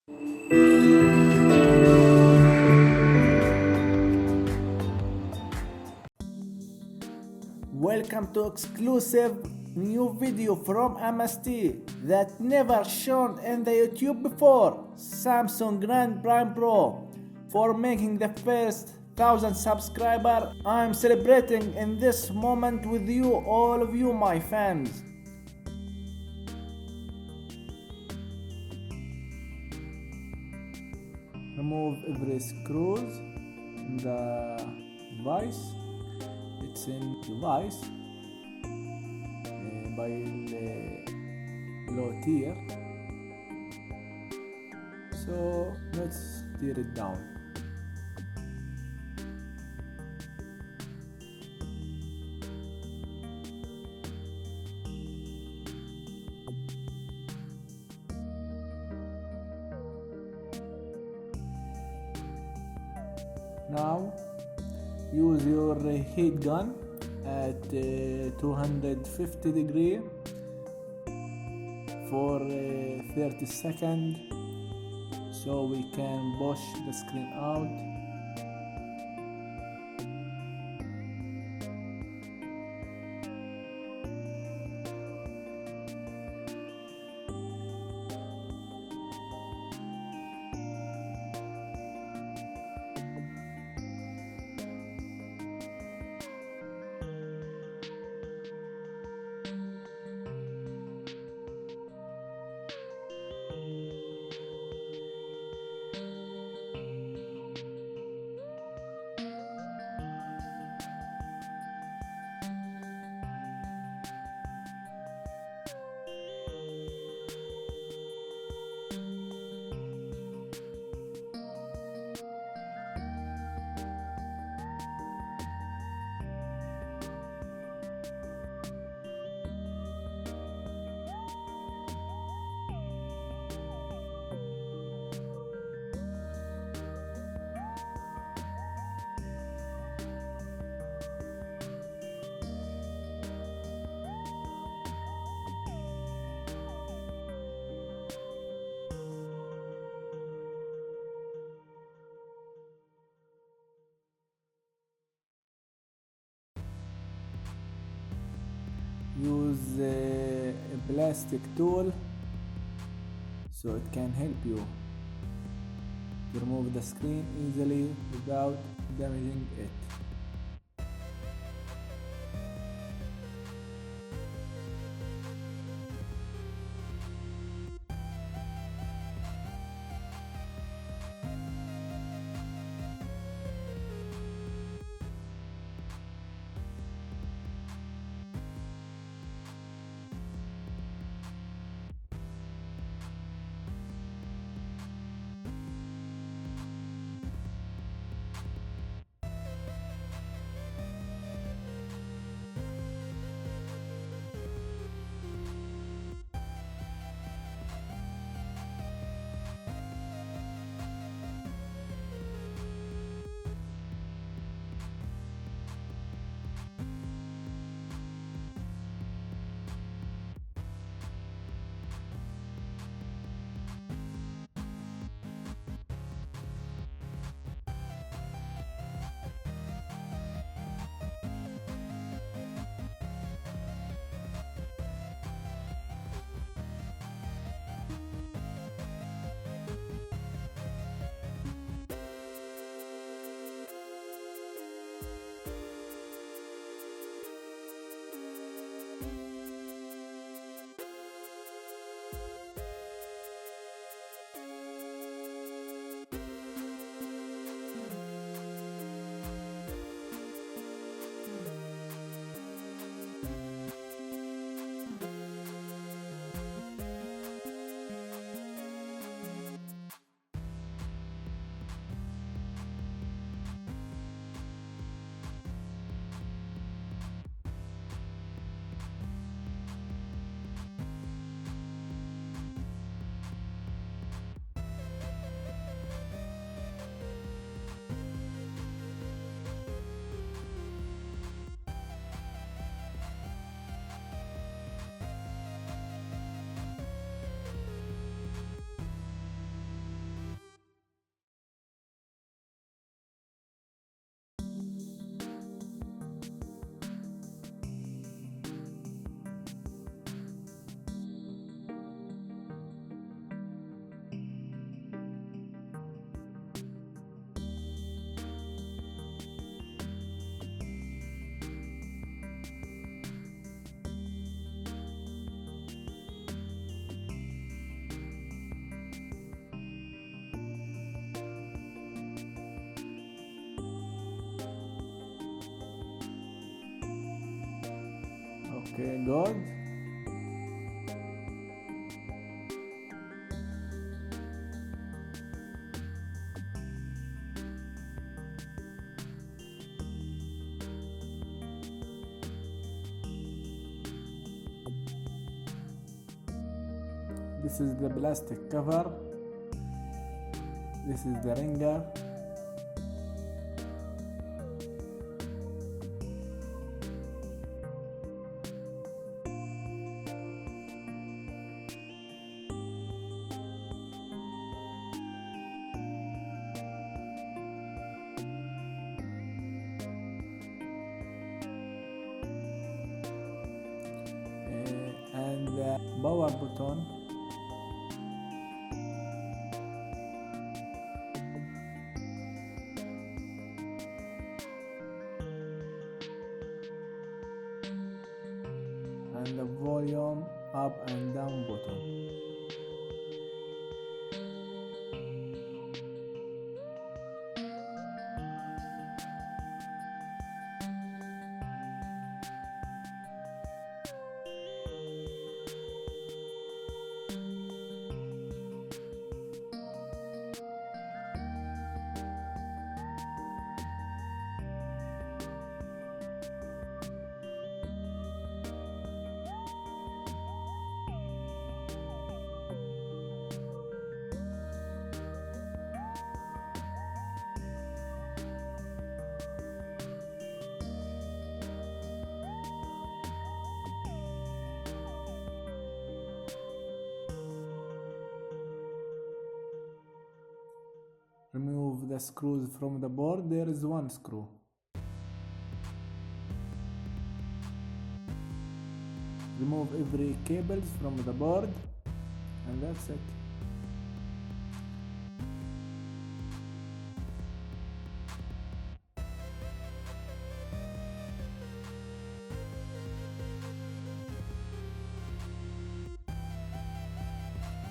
Welcome to exclusive new video from MST that never shown in the YouTube before. Samsung Grand Prime Pro for making the first 1000 subscriber. I'm celebrating in this moment with you, all of you my fans. Remove every screws in the device. It's in device by low tier, so let's tear it down. Now use your heat gun at 250 degree for 30 seconds so we can push the screen out. Use a plastic tool so it can help you to remove the screen easily without damaging it. Okay, good. This is the plastic cover. This is the ringer. And the power button. And the volume up and down button. Remove the screws from the board. There is one screw. Remove every cables from the board, and that's it.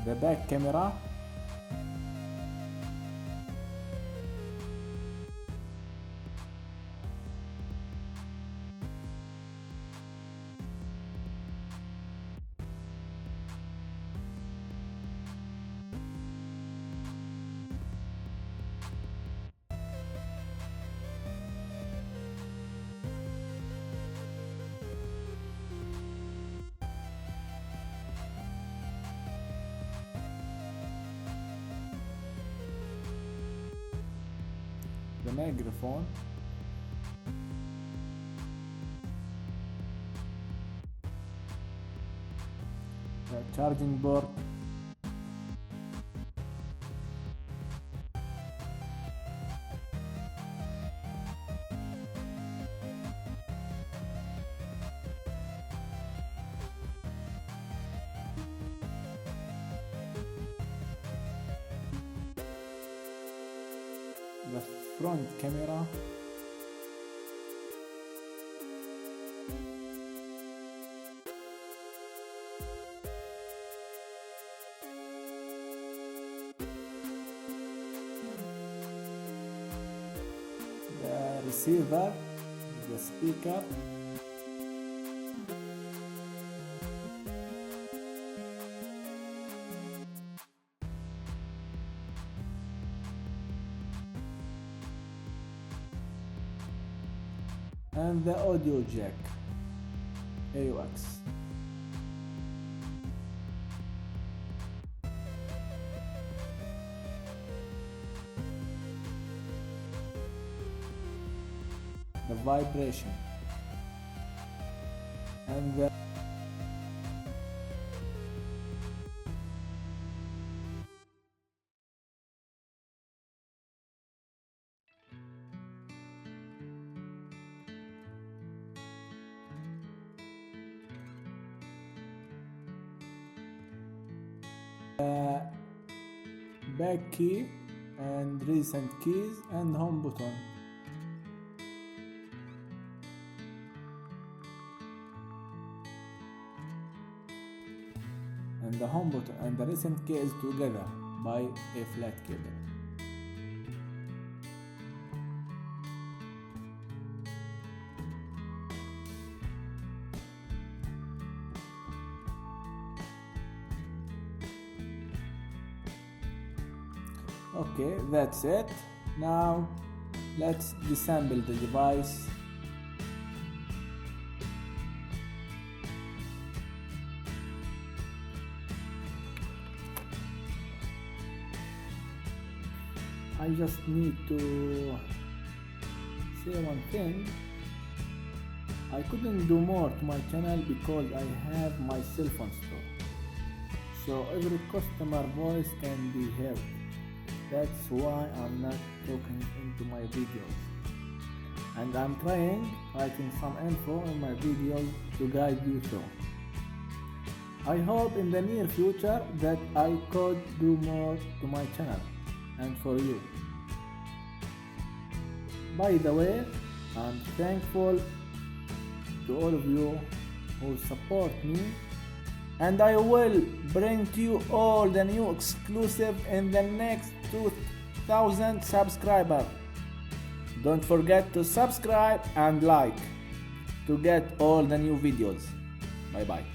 The back camera. The microphone. The charging board. The front camera. The receiver, the speaker. And the audio jack, AUX. The vibration and the back key and recent keys and home button. And the home button and the recent key is together by a flat cable. Okay, that's it. Now let's disassemble the device. I just need to say one thing. I couldn't do more to my channel because I have my cell phone store, so every customer voice can be heard. That's why I'm not talking into my videos, and I'm writing some info in my videos to guide you through. I hope in the near future that I could do more to my channel and for you. By the way, I'm thankful to all of you who support me, and I will bring to you all the new exclusive in the next 2000 subscribers. Don't forget to subscribe and like to get all the new videos. Bye bye.